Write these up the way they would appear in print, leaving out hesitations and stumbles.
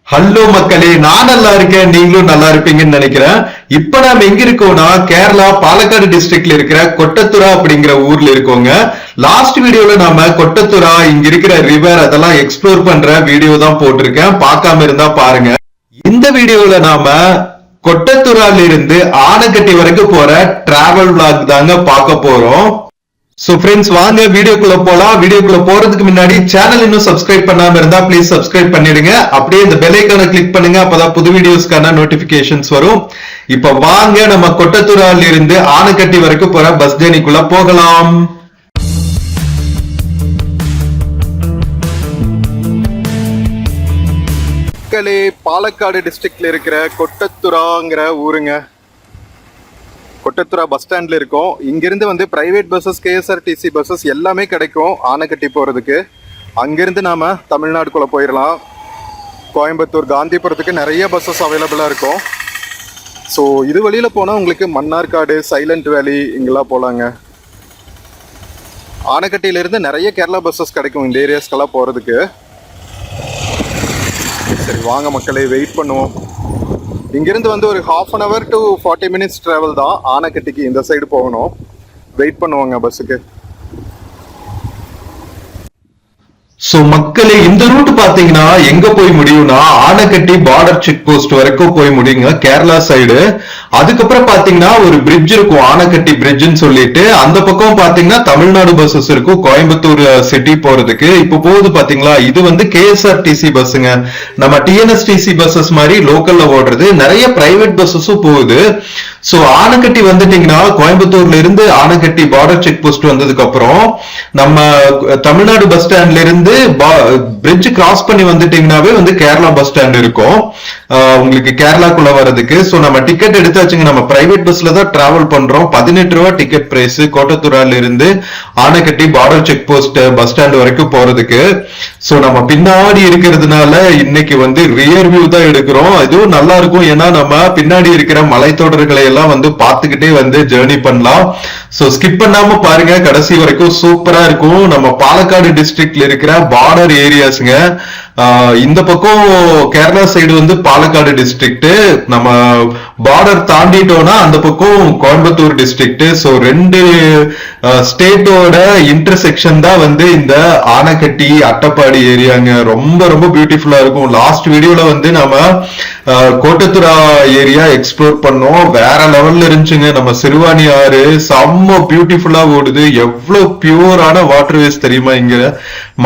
Hello மக்களே, நான் நல்லா இருக்கேன். நீங்களும் நல்லா இருப்பீங்கன்னு நினைக்கிறேன். இப்ப நாம எங்க இருக்கோம்னா கேரளா பாலக்காடு டிஸ்ட்ரிக்ட்ல இருக்கிற கொட்டத்துரா அப்படிங்கிற ஊர்ல இருக்கோங்க. லாஸ்ட் வீடியோல நாம கொட்டத்துரா இங்க இருக்கிற ரிவர் அதெல்லாம் எக்ஸ்ப்ளோர் பண்ற வீடியோ தான் போட்டிருக்கேன். பார்க்காம இருந்தா பாருங்க. இந்த வீடியோல நாம கொட்டத்துரால இருந்து ஆனைக்கட்டி வரைக்கும் போற டிராவல் விளாக் தாங்க பார்க்க போறோம். சோ ஃப்ரெண்ட்ஸ், வாங்க வீடியோக்குள்ள போலாம். வீடியோக்குள்ள போறதுக்கு முன்னாடி சேனல் இன்னும் சப்ஸ்கிரைப் பண்ணாம இருந்தா ப்ளீஸ் சப்ஸ்கிரைப் பண்ணிடுங்க. அப்படியே இந்த பெல் ஐகானை கிளிக் பண்ணுங்க, அப்பதான் புது வீடியோஸ்க்கான நோட்டிபிகேஷன்ஸ் வரும். இப்ப வாங்க நம்ம கொட்டத்துரால இருந்து ஆனைக்கட்டி வரைக்கும் போற பஸ் ஜர்னிக்குள்ள போகலாம். பாலக்காடு டிஸ்ட்ரிக்ட்ல இருக்கிற கொட்டத்துராங்கிற ஊருங்க. கொட்டத்துரா பஸ் ஸ்டாண்ட்ல இருக்கோம். இங்கிருந்து வந்து பிரைவேட் பஸ்ஸஸ், கேஎஸ்ஆர்டிசி பஸ்ஸஸ் எல்லாமே கிடைக்கும் ஆனைக்கட்டி போறதுக்கு. அங்கிருந்து நாம தமிழ்நாடுக்குள்ள போயிடலாம். கோயம்புத்தூர், காந்திபுரத்துக்கு நிறைய பஸ்ஸஸ் அவைலபிளா இருக்கும். ஸோ இது வழியில போனால் உங்களுக்கு மன்னார்காடு, சைலண்ட் வேலி இங்கெல்லாம் போகலாங்க. ஆனைக்கட்டியிலிருந்து நிறைய கேரளா பஸ்ஸஸ் கிடைக்கும் இந்த ஏரியாஸ்க்கெல்லாம் போகிறதுக்கு. சரி வாங்க மக்களே, வெயிட் பண்ணுவோம். இங்கிருந்து வந்து ஒரு 1/2 hour to 40 minutes டிராவல் தான் ஆனைக்கட்டிக்கு. இந்த சைடு போகணும். வெயிட் பண்ணுவாங்க பஸ்ஸுக்கு. சோ மக்களே, இந்த ரூட் பாத்தீங்கன்னா எங்க போய் முடியும்னா ஆனைக்கட்டி பார்டர் செக் போஸ்ட் வரைக்கும் போய் முடியுங்க, கேரளா சைடு. அதுக்கப்புறம் பாத்தீங்கன்னா ஒரு பிரிட்ஜ் இருக்கும், ஆனைக்கட்டி பிரிட்ஜ்னு சொல்லிட்டு. அந்த பக்கம் பாத்தீங்கன்னா தமிழ்நாடு பஸ்ஸஸ் இருக்கும் கோயம்புத்தூர் சிட்டி போறதுக்கு. இப்ப போகுது பாத்தீங்களா, இது வந்து கேஎஸ்ஆர்டிசி பஸ்ஸுங்க. நம்ம டிஎன்எஸ்டிசி பஸ்ஸஸ் மாதிரி லோக்கல்ல ஓடுறது. நிறைய பிரைவேட் பஸ்ஸஸும் போகுது. சோ ஆனைக்கட்டி வந்துட்டீங்கன்னா கோயம்புத்தூர்ல இருந்து ஆனைக்கட்டி பார்டர் செக் போஸ்ட் வந்ததுக்கு அப்புறம் நம்ம தமிழ்நாடு பஸ் ஸ்டாண்ட்ல இருந்து பிரிட்ஜ் கிராஸ் பண்ணி வந்துட்டீங்கன்னாவே வந்து கேரளா பஸ் ஸ்டாண்ட் இருக்கும் உங்களுக்கு கேரளாக்குள்ள வர்றதுக்கு. சோ நம்ம டிக்கெட் எடுத்தாச்சுங்க. நம்ம பிரைவேட் பஸ்ல தான் டிராவல் பண்றோம். 18 ரூபா டிக்கெட் பிரைஸ் கோட்டத்துரால இருந்து Anaikatti border check post bus stand வரைக்கும் போறதுக்கு. சோ நம்ம பின்னாடி இருக்கிறதுனால இன்னைக்கு வந்து ரியர் வியூ தான் எடுக்கிறோம். இதுவும் நல்லா இருக்கும், ஏன்னா நம்ம பின்னாடி இருக்கிற மலைத்தொடர்களை எல்லாம் வந்து பார்த்துக்கிட்டே வந்து ஜேர்னி பண்ணலாம். சோ ஸ்கிப் பண்ணாம பாருங்க, கடைசி வரைக்கும் சூப்பரா இருக்கும். நம்ம பாலக்காடு டிஸ்ட்ரிக்ட்ல இருக்கிற பார்டர் ஏரியாஸ்ங்க. இந்த பக்கம் கேரளா சைடு வந்து பாலக்காடு டிஸ்ட்ரிக்ட், நம்ம பார்டர் தாண்டிட்டோம்னா அந்த பக்கம் கோயம்புத்தூர் டிஸ்ட்ரிக்ட். சோ ரெண்டு ஸ்டேட்டோட இன்டர்செக்ஷன் தான் வந்து இந்த ஆனைக்கட்டி அட்டப்பாடி ஏரியாங்க. ரொம்ப ரொம்ப பியூட்டிஃபுல்லா இருக்கும். லாஸ்ட் வீடியோல வந்து நம்ம கோட்டத்துரா ஏரியா எக்ஸ்ப்ளோர் பண்ணோம். வேற லெவல்ல இருந்துச்சுங்க. நம்ம சிறுவாணி ஆறு செம்ம பியூட்டிஃபுல்லா ஓடுது. எவ்வளவு பியூரான வாட்டர் வேஸ் தெரியுமா. இங்க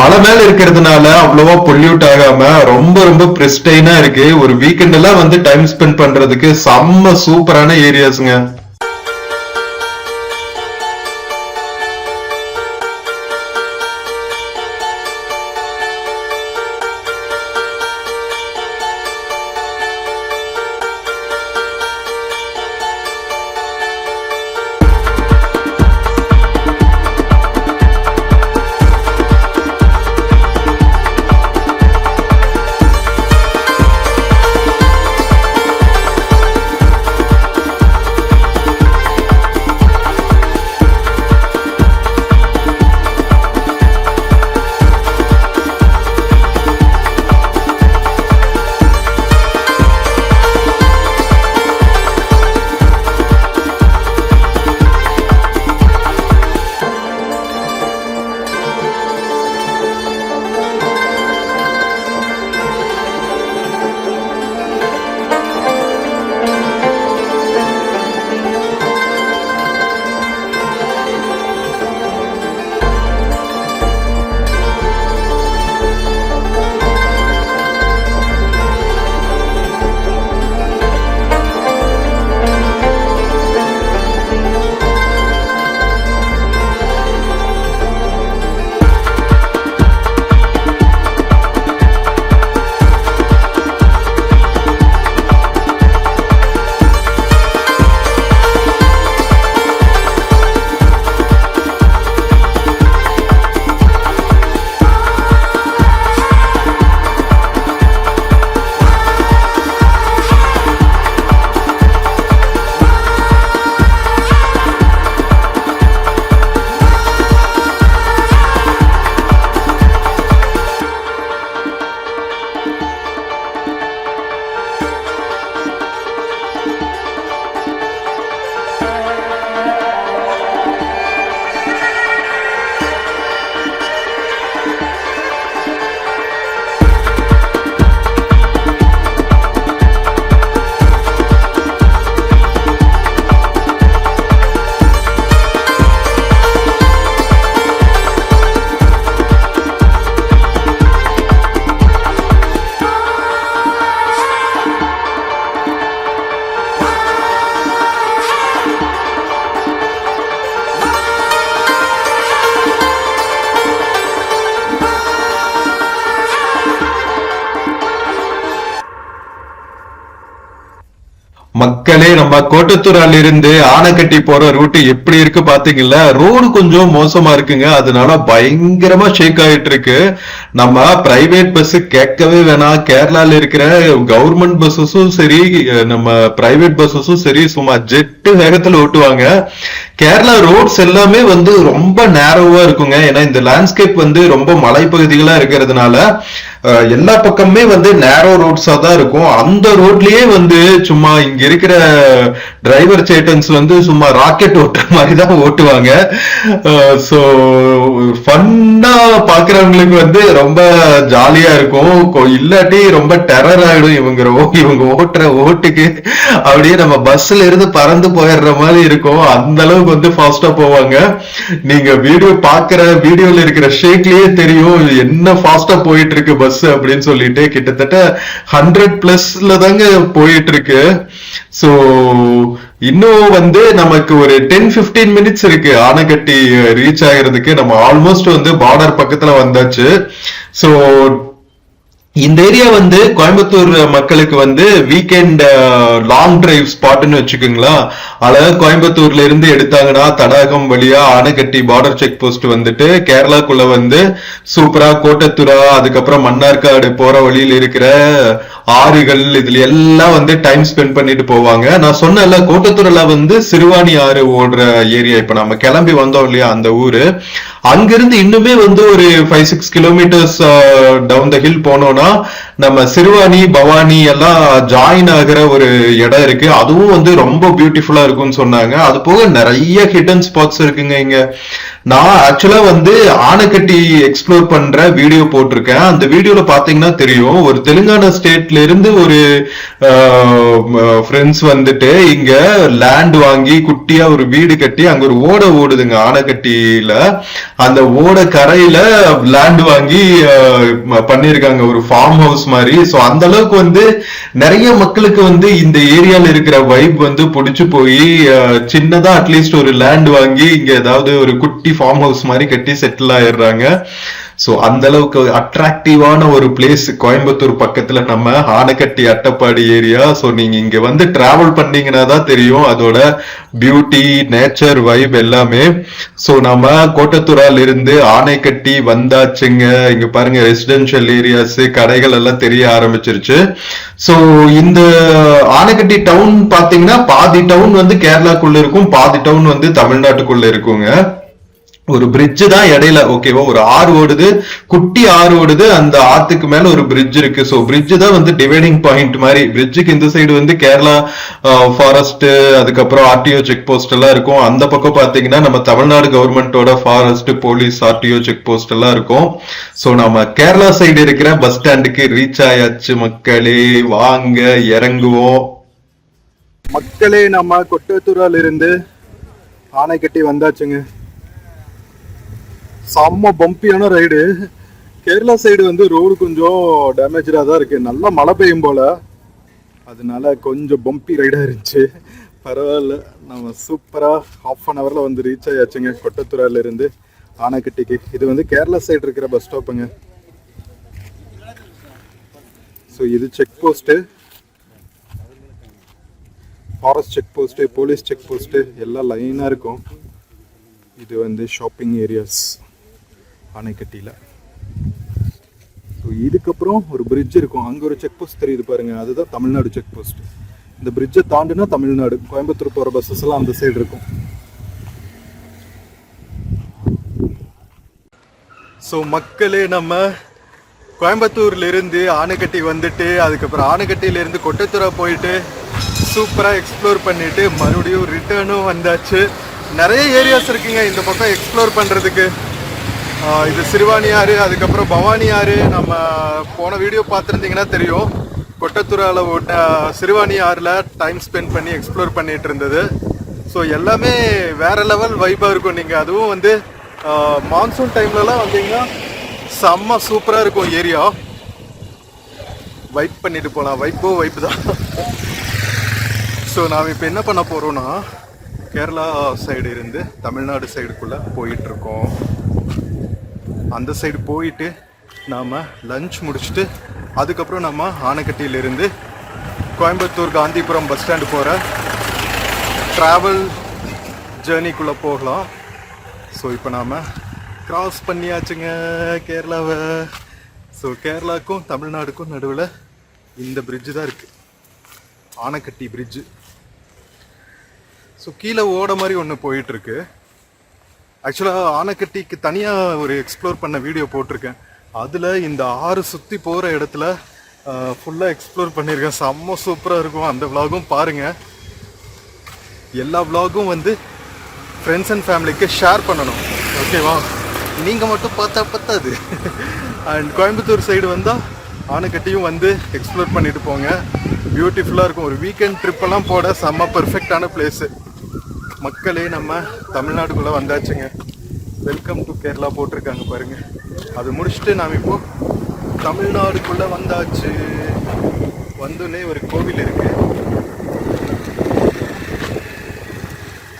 மலை மேல இருக்கிறதுனால அவ்வளவா பொல்யூட் ஆகாம ரொம்ப ரொம்ப பிரிஸ்டைனா இருக்கு. ஒரு வீக்கெண்ட் எல்லாம் வந்து டைம் ஸ்பெண்ட் பண்றதுக்கு செம்ம சூப்பரான ஏரியாஸ்ங்க. மக்களே, நம்ம கோட்டத்துறால இருந்து ஆனைக்கட்டி போற ரூட் எப்படி இருக்கு பாத்தீங்களா? ரோடு கொஞ்சம் மோசமா இருக்குங்க. அதனால பயங்கரமா ஷேக் ஆயிட்டு இருக்கு. நம்ம பிரைவேட் பஸ் கேட்கவே வேணாம். கேரளால இருக்கிற கவர்மெண்ட் பஸ்ஸஸும் சரி, நம்ம பிரைவேட் பஸ்ஸஸும் சரி, சும்மா ஜெட்டு வேகத்துல ஓட்டுவாங்க. கேரளா ரோட்ஸ் எல்லாமே வந்து ரொம்ப நேரோவா இருக்குங்க. ஏன்னா இந்த லேண்ட்ஸ்கேப் வந்து ரொம்ப மலைப்பகுதிகளா இருக்கிறதுனால எல்லா பக்கமே வந்து நேரோ ரோட்ஸா தான் இருக்கும். அந்த ரோட்லயே வந்து சும்மா இங்க இருக்கிற டிரைவர் சேட்டன்ஸ் வந்து சும்மா ராக்கெட் ஓட்டுற மாதிரி தான் ஓட்டுவாங்க. சோ ஃபன்னா பாக்குறவங்களுக்கு வந்து ரொம்ப ஜாலியா இருக்கும். இல்லாட்டி ரொம்ப டெரர் ஆயிடும். இவங்க ஓட்டுற ஓட்டுக்கு அப்படியே நம்ம பஸ்ல இருந்து பறந்து போயிடுற மாதிரி இருக்கும். அந்த அளவுக்கு வந்து ஃபாஸ்டா போவாங்க. நீங்க வீடியோல இருக்கிற ஷேக்லயே தெரியும் என்ன ஃபாஸ்டா போயிட்டு இருக்கு பஸ் அப்படின்னு சொல்லிட்டு. கிட்டத்தட்ட 100+ தாங்க போயிட்டு இருக்கு. சோ இன்னும் வந்து நமக்கு ஒரு 10-15 மினிட்ஸ் இருக்கு ஆனைக்கட்டி ரீச் ஆகிறதுக்கு. நம்ம ஆல்மோஸ்ட் வந்து பார்டர் பக்கத்துல வந்தாச்சு. சோ இந்த ஏரியா வந்து கோயம்புத்தூர் மக்களுக்கு வந்து வீக்கெண்ட் லாங் டிரைவ் ஸ்பாட்னு வச்சுக்கோங்களா. அதாவது கோயம்புத்தூர்ல இருந்து எடுத்தாங்கன்னா தடாகம் வழியா ஆனைக்கட்டி பார்டர் செக் போஸ்ட் வந்துட்டு கேரளாக்குள்ள வந்து சூப்பரா கோட்டத்துரா, அதுக்கப்புறம் மன்னார்காடு போற வழியில் இருக்கிற ஆறுகள் இதுல எல்லாம் வந்து டைம் ஸ்பெண்ட் பண்ணிட்டு போவாங்க. நான் சொன்னேன்ல, கோட்டத்துறையில வந்து சிறுவாணி ஆறு ஓடுற ஏரியா. இப்ப நம்ம கிளம்பி வந்தோம் இல்லையா அந்த ஊரு, அங்கிருந்து இன்னுமே வந்து ஒரு 5-6 கிலோமீட்டர்ஸ் டவுன் த ஹில் போனோம்னா நம்ம சிறுவாணி பவானி எல்லாம் ஜாயின் ஆகிற ஒரு இடம் இருக்கு. அதுவும் வந்து ரொம்ப பியூட்டிஃபுல்லா இருக்கும்னு சொன்னாங்க. அது போக நிறைய ஹிடன் ஸ்பாட்ஸ் இருக்குங்க இங்க. நான் ஆக்சுவலா வந்து ஆனைக்கட்டி எக்ஸ்ப்ளோர் பண்ற வீடியோ போட்டிருக்கேன். அந்த வீடியோல பாத்தீங்கன்னா தெரியும், ஒரு தெலுங்கானா ஸ்டேட்ல இருந்து ஒரு ஃப்ரெண்ட்ஸ் வந்துட்டு இங்க லேண்ட் வாங்கி குட்டியா ஒரு வீடு கட்டி அங்க ஒரு ஓடை ஓடுதுங்க ஆனைக்கட்டியில. அந்த ஓடை கரையில லேண்ட் வாங்கி பண்ணிருக்காங்க ஒரு ஃபார்ம் ஹவுஸ் மாதிரி. சோ அந்த அளவுக்கு வந்து நிறைய மக்களுக்கு வந்து இந்த ஏரியால இருக்கிற வைப் வந்து பிடிச்சு போய் சின்னதா அட்லீஸ்ட் ஒரு லேண்ட் வாங்கி இங்க ஏதாவது ஒரு குட்டி ஃபார்ம் ஹவுஸ் மாதிரி கட்டி செட்டில் ஆயிடுறாங்க. சோ அந்த அளவுக்கு அட்ராக்டிவான ஒரு பிளேஸ் கோயம்புத்தூர் பக்கத்துல நம்ம ஆனைக்கட்டி அட்டப்பாடி ஏரியா. சோ நீங்க இங்க வந்து டிராவல் பண்ணீங்கன்னா தான் தெரியும் அதோட பியூட்டி, நேச்சர் வைப் எல்லாமே. சோ நம்ம கோட்டத்துறால இருந்து ஆனைக்கட்டி வந்தாச்சுங்க. இங்க பாருங்க ரெசிடென்ஷியல் ஏரியாஸ், கடைகள் எல்லாம் தெரிய ஆரம்பிச்சிருச்சு. சோ இந்த ஆனைக்கட்டி டவுன் பாத்தீங்கன்னா பாதி டவுன் வந்து கேரளாக்குள்ள இருக்கும், பாதி டவுன் வந்து தமிழ்நாட்டுக்குள்ள இருக்குங்க. ஒரு பிரிட்ஜ் தான் இடையில, ஓகேவா, ஒரு ஆறு ஓடுது, குட்டி ஆறு ஓடுது, அந்த ஆத்துக்கு மேல ஒரு பிரிட்ஜ் இருக்கு. சோ பிரிட்ஜ் தான் வந்து டிவைடிங் பாயிண்ட் மாதிரி. பிரிட்ஜுக்கு இந்த சைடு வந்து கேரளா ஃபாரஸ்ட், அதுக்கப்புறம் ஆர்டிஓ செக் போஸ்ட் எல்லாம் இருக்கும். அந்த பக்கம் பாத்தீங்கன்னா நம்ம தமிழ்நாடு கவர்மெண்டோட forest, police, RTO check post எல்லாம் இருக்கும். சோ நம்ம கேரளா சைடு இருக்கிற பஸ் ஸ்டாண்டுக்கு ரீச் ஆயாச்சு மக்களே. வாங்க இறங்குவோம். மக்களே, நம்ம கொட்டத்துறால இருந்து ஆனைக்கட்டி வந்தாச்சுங்க. செம்ம பம்பியான ரைடு. கேரளா சைடு வந்து ரோடு கொஞ்சம் டேமேஜாக தான் இருக்கு. நல்லா மழை பெய்யும் போல, அதனால கொஞ்சம் பம்பி ரைடாக இருந்துச்சு. பரவாயில்ல, நம்ம சூப்பராக ½ வந்து ரீச் ஆயாச்சுங்க கொட்டத்துறால இருந்து ஆனைக்கட்டிக்கு. இது வந்து கேரளா சைடு இருக்கிற பஸ் ஸ்டாப்புங்க. ஸோ இது check post, forest check post, police check post எல்லாம் லைனாக இருக்கும். இது வந்து ஷாப்பிங் ஏரியாஸ் ஆனைக்கட்டியில். ஸோ இதுக்கப்புறம் ஒரு பிரிட்ஜ் இருக்கும். அங்கே ஒரு செக் போஸ்ட் தெரியுது பாருங்க, அதுதான் தமிழ்நாடு செக் போஸ்ட். இந்த பிரிட்ஜை தாண்டினா தமிழ்நாடு. கோயம்புத்தூர் போகிற பஸ்ஸஸ் எல்லாம் அந்த சைடு இருக்கும். ஸோ மக்களே, நம்ம கோயம்புத்தூர்ல இருந்து ஆனைக்கட்டி வந்துட்டு, அதுக்கப்புறம் ஆனைக்கட்டியிலேருந்து கொட்டத்துறா போயிட்டு சூப்பராக எக்ஸ்ப்ளோர் பண்ணிட்டு மறுபடியும் ரிட்டர்னும் வந்தாச்சு. நிறைய ஏரியாஸ் இருக்குங்க இந்த பக்கம் எக்ஸ்ப்ளோர் பண்ணுறதுக்கு. இது சிறுவாணி ஆறு, அதுக்கப்புறம் பவானி ஆறு. நம்ம போன வீடியோ பார்த்துருந்தீங்கன்னா தெரியும், கொட்டத்துறால ஓட்ட சிறுவாணி ஆறில் டைம் ஸ்பெண்ட் பண்ணி எக்ஸ்ப்ளோர் பண்ணிட்டு இருந்தது. ஸோ எல்லாமே வேற லெவல் வைப்பாக இருக்கும். நீங்கள் அதுவும் வந்து மான்சூன் டைம்லலாம் வந்தீங்கன்னா செம்ம சூப்பராக இருக்கும் ஏரியா. வைப் பண்ணிட்டு போகலாம். வைப்பு தான். ஸோ நாம் இப்போ என்ன பண்ண போகிறோன்னா, கேரளா சைடு இருந்து தமிழ்நாடு சைடுக்குள்ளே போயிட்டுருக்கோம். அந்த சைடு போயிட்டு நாம் லஞ்ச் முடிச்சுட்டு அதுக்கப்புறம் நம்ம ஆனைக்கட்டியிலேருந்து கோயம்புத்தூர் காந்திபுரம் பஸ் ஸ்டாண்டு போகிற ட்ராவல் ஜேர்னிக்குள்ளே போகலாம். ஸோ இப்போ நாம் கிராஸ் பண்ணியாச்சுங்க கேரளாவை. ஸோ கேரளாவுக்கும் தமிழ்நாடுக்கும் நடுவில் இந்த பிரிட்ஜு தான் இருக்குது, ஆனைக்கட்டி பிரிட்ஜு. ஸோ கீழே ஓட மாதிரி ஒன்று போயிட்டுருக்கு. ஆக்சுவலாக ஆனைக்கட்டிக்கு தனியாக ஒரு எக்ஸ்ப்ளோர் பண்ண வீடியோ போட்டிருக்கேன். அதில் இந்த ஆறு சுற்றி போகிற இடத்துல ஃபுல்லாக எக்ஸ்ப்ளோர் பண்ணியிருக்கேன். செம்ம சூப்பராக இருக்கும். அந்த விலாகும் பாருங்கள். எல்லா விலாகும் வந்து ஃப்ரெண்ட்ஸ் அண்ட் ஃபேமிலிக்கு ஷேர் பண்ணணும், ஓகேவா? நீங்கள் மட்டும் பார்த்தா பத்தாது. அண்ட் கோயம்புத்தூர் சைடு வந்தால் ஆனைக்கட்டியும் வந்து எக்ஸ்ப்ளோர் பண்ணிட்டு போங்க. பியூட்டிஃபுல்லாக இருக்கும். ஒரு வீக்கெண்ட் ட்ரிப்பெல்லாம் போட செம்ம பெர்ஃபெக்டான பிளேஸு. மக்களே, நம்ம தமிழ்நாடுக்குள்ளே வந்தாச்சுங்க. வெல்கம் டு கேரளா போட்டிருக்காங்க பாருங்கள். அது முடிச்சுட்டு நாம் இப்போது தமிழ்நாடுக்குள்ளே வந்தாச்சு. வந்தோடனே ஒரு கோவில் இருக்குது.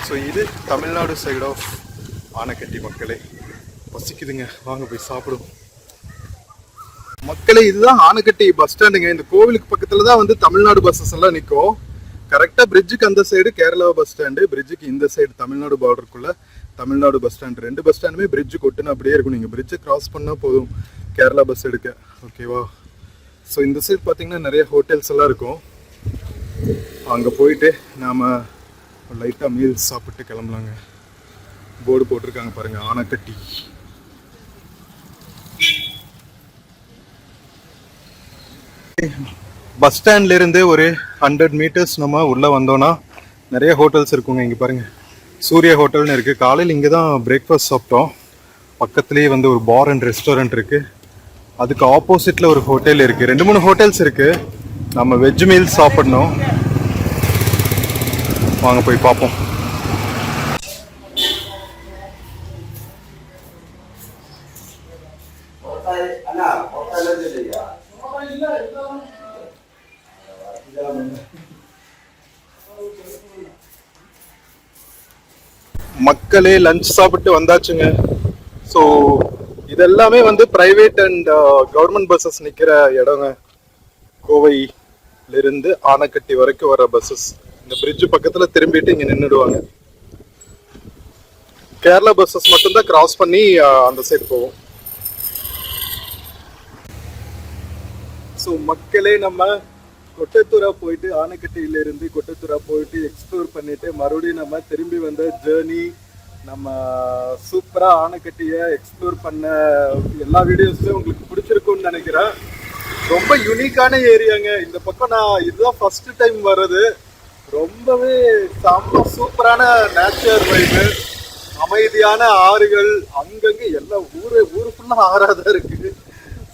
ஸோ இது தமிழ்நாடு சைடு ஆஃப் ஆனைக்கட்டி. மக்களே, பசிக்குதுங்க, வாங்க போய் சாப்பிடுவோம். மக்களே, இதுதான் ஆனைக்கட்டி பஸ் ஸ்டாண்டுங்க. இந்த கோவிலுக்கு பக்கத்தில் தான் வந்து தமிழ்நாடு பஸ்ஸஸ் எல்லாம் நிற்கும். கரெக்டாக பிரிட்ஜுக்கு அந்த சைடு கேரளா பஸ் ஸ்டாண்டு, பிரிட்ஜுக்கு இந்த சைடு தமிழ்நாடு பார்டருக்குள்ளே தமிழ்நாடு பஸ் ஸ்டாண்டு. ரெண்டு பஸ் ஸ்டாண்டுமே பிரிட்ஜு கொட்டுன்னு அப்படியே இருக்கும். நீங்கள் பிரிட்ஜை கிராஸ் பண்ணால் போதும் கேரளா பஸ் எடுக்க, ஓகேவா? ஸோ இந்த சைடு பார்த்தீங்கன்னா நிறைய ஹோட்டல்ஸ் எல்லாம் இருக்கும். அங்கே போயிட்டு நாம் லைட்டாக மீல்ஸ் சாப்பிட்டு கிளம்பலாங்க. போர்டு போட்டிருக்காங்க பாருங்கள், ஆனைக்கட்டி. பஸ் ஸ்டாண்ட்லேருந்து ஒரு 100 மீட்டர்ஸ் நம்ம உள்ளே வந்தோன்னா நிறைய ஹோட்டல்ஸ் இருக்குங்க. இங்கே பாருங்கள், சூர்யா ஹோட்டல்னு இருக்குது. காலையில் இங்கே தான் பிரேக்ஃபாஸ்ட் சாப்பிட்டோம். பக்கத்துலேயே வந்து ஒரு பார் அண்ட் ரெஸ்டாரண்ட் இருக்குது. அதுக்கு ஆப்போசிட்டில் ஒரு ஹோட்டல் இருக்குது. 2-3 ஹோட்டல்ஸ் இருக்குது. நம்ம வெஜ் மீல்ஸ் சாப்பிடணும். வாங்க போய் பார்ப்போம். மக்களே, லஞ்ச் சாப்பிட்டு வந்தாச்சுங்க. ஸோ இதெல்லாமே வந்து பிரைவேட் அண்ட் கவர்மெண்ட் பஸ்ஸஸ் நிற்கிற இடங்க. கோவையிலிருந்து ஆனைக்கட்டி வரைக்கும் வர பஸ்ஸஸ் இந்த பிரிட்ஜ் பக்கத்தில் திரும்பிட்டு இங்கே நின்றுடுவாங்க. கேரளா பஸ்ஸஸ் மட்டும்தான் கிராஸ் பண்ணி அந்த சைடு போவோம். ஸோ மக்களே, நம்ம கொட்டத்துரா போயிட்டு ஆனைக்கட்டியிலேருந்து கொட்டத்துரா போயிட்டு எக்ஸ்ப்ளோர் பண்ணிட்டு மறுபடியும் நம்ம திரும்பி வந்த ஜேர்னி. நம்ம சூப்பராக ஆனைக்கட்டியை எக்ஸ்ப்ளோர் பண்ண எல்லா வீடியோஸுமே உங்களுக்கு பிடிச்சிருக்கும்னு நினைக்கிறேன். ரொம்ப யூனிக்கான ஏரியாங்க. இந்த பக்கம் நான் இதுதான் ஃபர்ஸ்ட் டைம் வர்றது. ரொம்பவே செம்ம சூப்பரான நேச்சர் வைப்பு, அமைதியான ஆறுகள், அங்கங்கே எல்லா ஊரு ஃபுல்லாக ஆறாக தான் இருக்குது.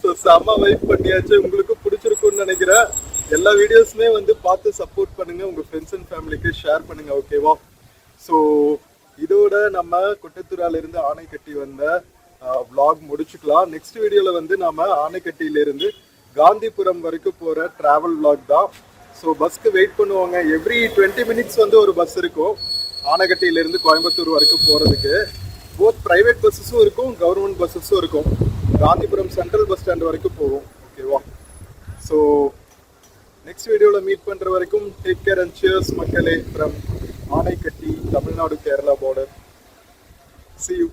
ஸோ செம்ம வைப் பண்ணியாச்சு. உங்களுக்கு பிடிச்சிருக்கும்னு நினைக்கிறேன். எல்லா வீடியோஸுமே வந்து பார்த்து சப்போர்ட் பண்ணுங்கள். உங்கள் ஃப்ரெண்ட்ஸ் அண்ட் ஃபேமிலிக்கு ஷேர் பண்ணுங்கள், ஓகேவா? ஸோ இதோட நம்ம கொட்டத்துராலேருந்து ஆனைக்கட்டி வந்த vlog முடிச்சுக்கலாம். நெக்ஸ்ட் வீடியோவில் வந்து நம்ம ஆனைக்கட்டியிலேருந்து காந்திபுரம் வரைக்கும் போகிற ட்ராவல் vlog தான். ஸோ பஸ்க்கு வெயிட் பண்ணுவாங்க. எவ்ரி 20 மினிட்ஸ் வந்து ஒரு பஸ் இருக்கும் ஆனைக்கட்டியிலேருந்து கோயம்புத்தூர் வரைக்கும் போகிறதுக்கு. போத் ப்ரைவேட் பஸ்ஸஸும் இருக்கும், கவர்மெண்ட் பஸ்ஸஸும் இருக்கும். காந்திபுரம் சென்ட்ரல் பஸ் ஸ்டாண்ட் வரைக்கும் போகும், ஓகேவா? ஸோ நெக்ஸ்ட் வீடியோவில் மீட் பண்ணுற வரைக்கும் டேக் கேர் அண்ட் சியர்ஸ் மக்களே, from Anaikatti, Tamil Nadu Kerala border. See you.